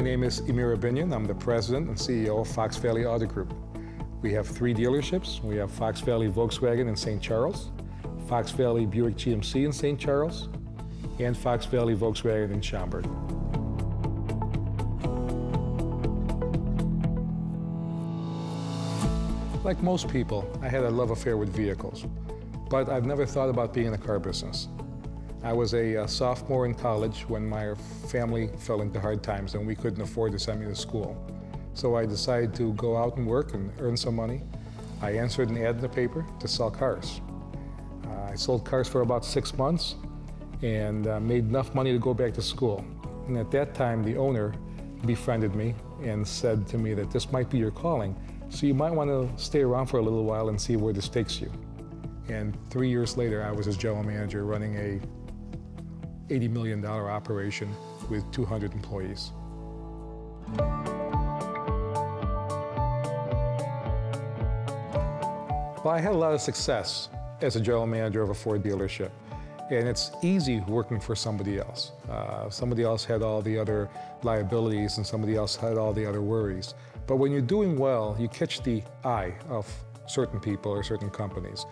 My name is Emir Final. I'm the president and CEO of Fox Valley Auto Group. We have 3 dealerships. We have Fox Valley Volkswagen in St. Charles, Fox Valley Buick GMC in St. Charles, and Fox Valley Volkswagen in Schaumburg. Like most people, I had a love affair with vehicles, but I've never thought about being in the car business. I was a sophomore in college when my family fell into hard times and we couldn't afford to send me to school. So I decided to go out and work and earn some money. I answered an ad in the paper to sell cars. I sold cars for about 6 months and made enough money to go back to school. And at that time, the owner befriended me and said to me that this might be your calling, so you might want to stay around for a little while and see where this takes you. And 3 years later, I was his general manager running a $80 million operation with 200 employees. Well, I had a lot of success as a general manager of a Ford dealership. And it's easy working for somebody else. Somebody else had all the other liabilities and somebody else had all the other worries. But when you're doing well, you catch the eye of certain people or certain companies.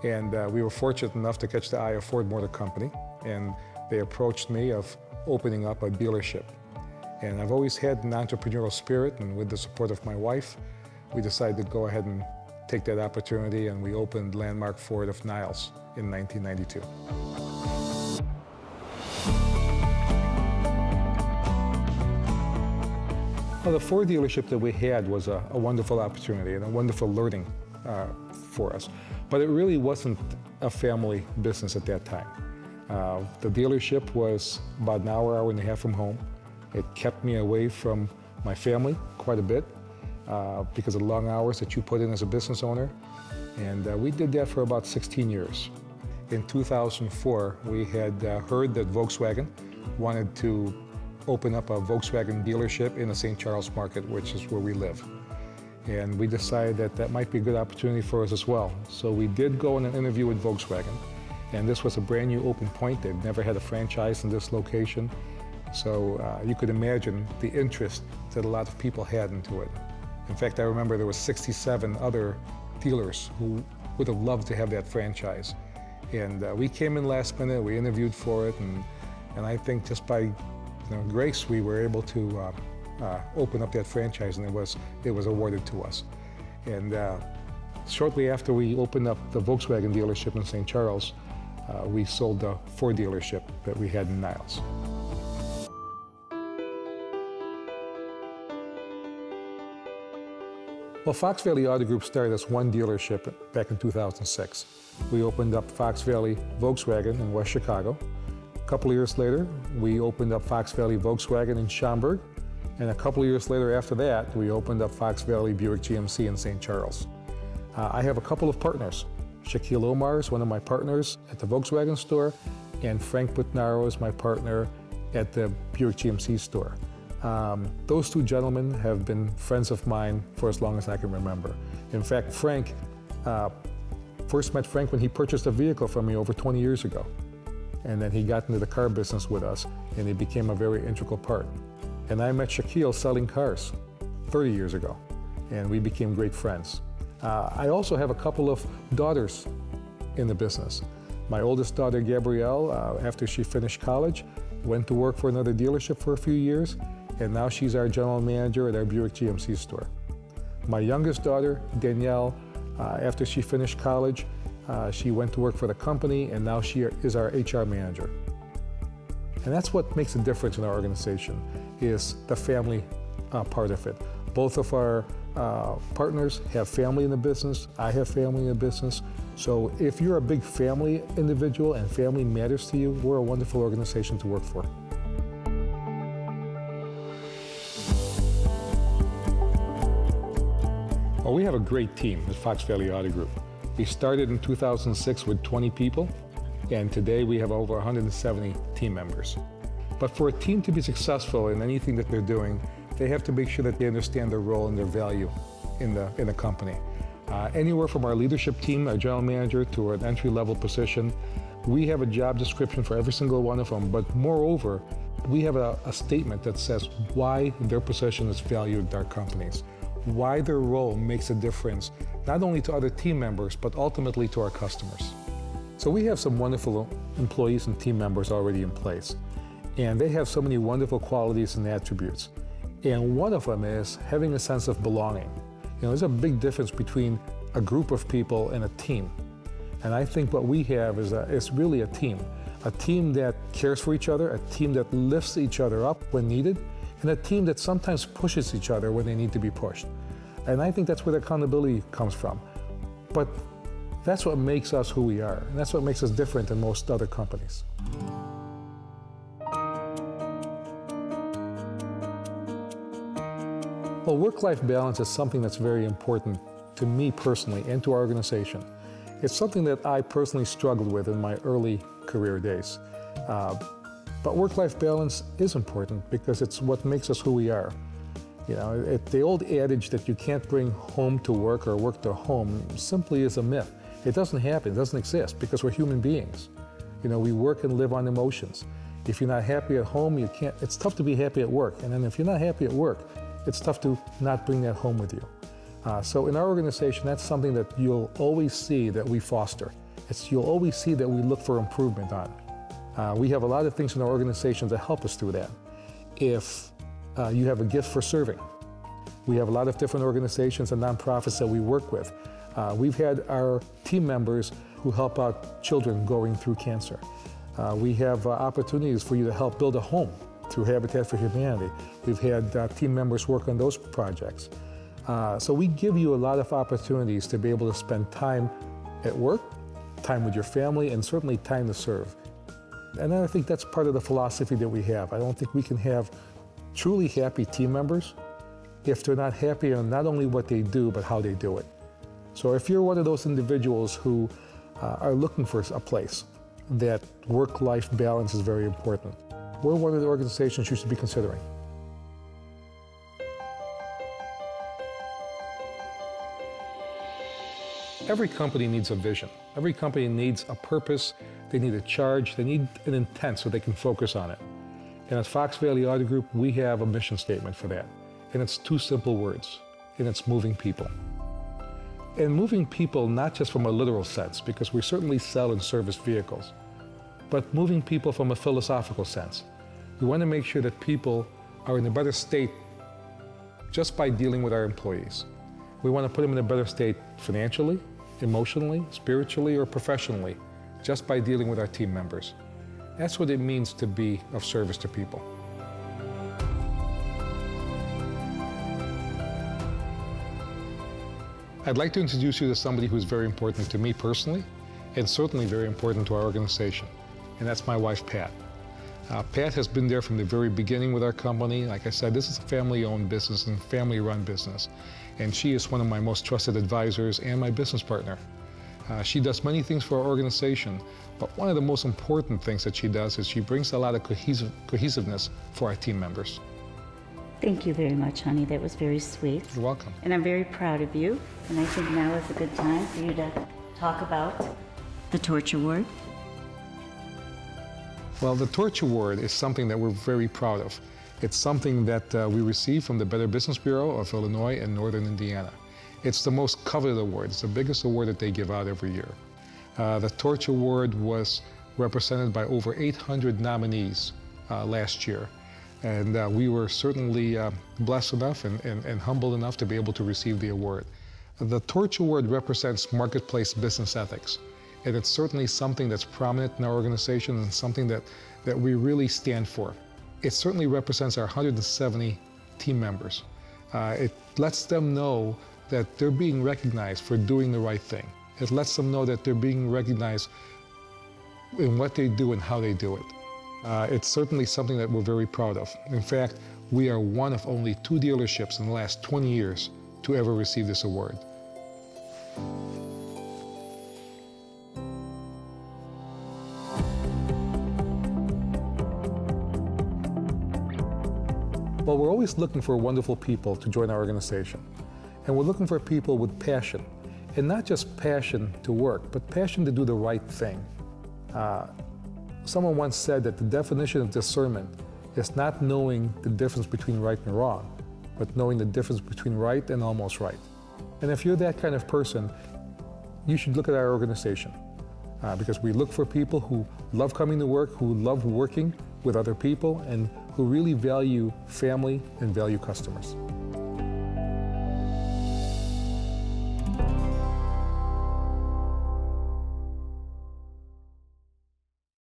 And we were fortunate enough to catch the eye of Ford Motor Company. And they approached me of opening up a dealership. And I've always had an entrepreneurial spirit, and with the support of my wife, we decided to go ahead and take that opportunity, and we opened Landmark Ford of Niles in 1992. Well, the Ford dealership that we had was a wonderful opportunity and a wonderful learning for us. But it really wasn't a family business at that time. The dealership was about an hour, hour and a half from home. It kept me away from my family quite a bit because of the long hours that you put in as a business owner. And we did that for about 16 years. In 2004, we had heard that Volkswagen wanted to open up a Volkswagen dealership in the St. Charles market, which is where we live. And we decided that that might be a good opportunity for us as well. So we did go on an interview with Volkswagen. And this was a brand new open point. They've never had a franchise in this location. So you could imagine the interest that a lot of people had into it. In fact, I remember there were 67 other dealers who would have loved to have that franchise. And we came in last minute, we interviewed for it, and I think just by grace, we were able to open up that franchise, and it was awarded to us. And shortly after we opened up the Volkswagen dealership in St. Charles, we sold the Ford dealership that we had in Niles. Well, Fox Valley Auto Group started as one dealership back in 2006. We opened up Fox Valley Volkswagen in West Chicago. A couple of years later, we opened up Fox Valley Volkswagen in Schaumburg. And a couple of years later after that, we opened up Fox Valley Buick GMC in St. Charles. I have a couple of partners. Shaquille Omar is one of my partners at the Volkswagen store, and Frank Butnaro is my partner at the Buick GMC store. Those 2 gentlemen have been friends of mine for as long as I can remember. In fact, Frank, first met Frank when he purchased a vehicle from me over 20 years ago. And then he got into the car business with us, and he became a very integral part. And I met Shaquille selling cars 30 years ago, and we became great friends. I also have a couple of daughters in the business. My oldest daughter, Gabrielle, after she finished college, went to work for another dealership for a few years, and now she's our general manager at our Buick GMC store. My youngest daughter, Danielle, after she finished college, she went to work for the company, and now she is our HR manager. And that's what makes a difference in our organization, is the family part of it. Both of our partners have family in the business. I have family in the business. So if you're a big family individual and family matters to you, we're a wonderful organization to work for. Well, we have a great team at Fox Valley Auto Group. We started in 2006 with 20 people, and today we have over 170 team members. But for a team to be successful in anything that they're doing, they have to make sure that they understand their role and their value in the company. Anywhere from our leadership team, our general manager, to an entry-level position, we have a job description for every single one of them, but moreover, we have a statement that says why their position is valued at our companies, why their role makes a difference, not only to other team members, but ultimately to our customers. So we have some wonderful employees and team members already in place, and they have so many wonderful qualities and attributes. And one of them is having a sense of belonging. You know, there's a big difference between a group of people and a team. And I think what we have is really a team that cares for each other, a team that lifts each other up when needed, and a team that sometimes pushes each other when they need to be pushed. And I think that's where the accountability comes from. But that's what makes us who we are, and that's what makes us different than most other companies. Well, work-life balance is something that's very important to me personally and to our organization. It's something that I personally struggled with in my early career days. But work-life balance is important because it's what makes us who we are. You know, the old adage that you can't bring home to work or work to home simply is a myth. It doesn't happen, it doesn't exist because we're human beings. You know, we work and live on emotions. If you're not happy at home, it's tough to be happy at work. And then if you're not happy at work, it's tough to not bring that home with you. So in our organization, that's something that you'll always see that we foster. You'll always see that we look for improvement on. We have a lot of things in our organization that help us through that. If you have a gift for serving, we have a lot of different organizations and nonprofits that we work with. We've had our team members who help out children going through cancer. We have opportunities for you to help build a home through Habitat for Humanity. We've had team members work on those projects. So we give you a lot of opportunities to be able to spend time at work, time with your family, and certainly time to serve. And I think that's part of the philosophy that we have. I don't think we can have truly happy team members if they're not happy on not only what they do, but how they do it. So if you're one of those individuals who are looking for a place that work-life balance is very important, we're one of the organizations you should be considering. Every company needs a vision. Every company needs a purpose. They need a charge. They need an intent so they can focus on it. And at Fox Valley Auto Group, we have a mission statement for that. And it's two simple words, and it's moving people. And moving people not just from a literal sense, because we certainly sell and service vehicles, but moving people from a philosophical sense. We want to make sure that people are in a better state just by dealing with our employees. We want to put them in a better state financially, emotionally, spiritually, or professionally, just by dealing with our team members. That's what it means to be of service to people. I'd like to introduce you to somebody who's very important to me personally, and certainly very important to our organization, and that's my wife, Pat. Pat has been there from the very beginning with our company. Like I said, this is a family-owned business and family-run business, and she is one of my most trusted advisors and my business partner. She does many things for our organization, but one of the most important things that she does is she brings a lot of cohesiveness for our team members. Thank you very much, honey. That was very sweet. You're welcome. And I'm very proud of you. And I think now is a good time for you to talk about the Torch Award. Well, the Torch Award is something that we're very proud of. It's something that we received from the Better Business Bureau of Illinois and Northern Indiana. It's the most coveted award. It's the biggest award that they give out every year. The Torch Award was represented by over 800 nominees last year. And we were certainly blessed enough and humbled enough to be able to receive the award. The Torch Award represents marketplace business ethics. And it's certainly something that's prominent in our organization and something that we really stand for. It certainly represents our 170 team members. It lets them know that they're being recognized for doing the right thing. It lets them know that they're being recognized in what they do and how they do it. It's certainly something that we're very proud of. In fact, we are one of only 2 dealerships in the last 20 years to ever receive this award. Well, we're always looking for wonderful people to join our organization. And we're looking for people with passion. And not just passion to work, but passion to do the right thing. Someone once said that the definition of discernment It's not knowing the difference between right and wrong, but knowing the difference between right and almost right. And if you're that kind of person, you should look at our organization because we look for people who love coming to work, who love working with other people, and who really value family and value customers.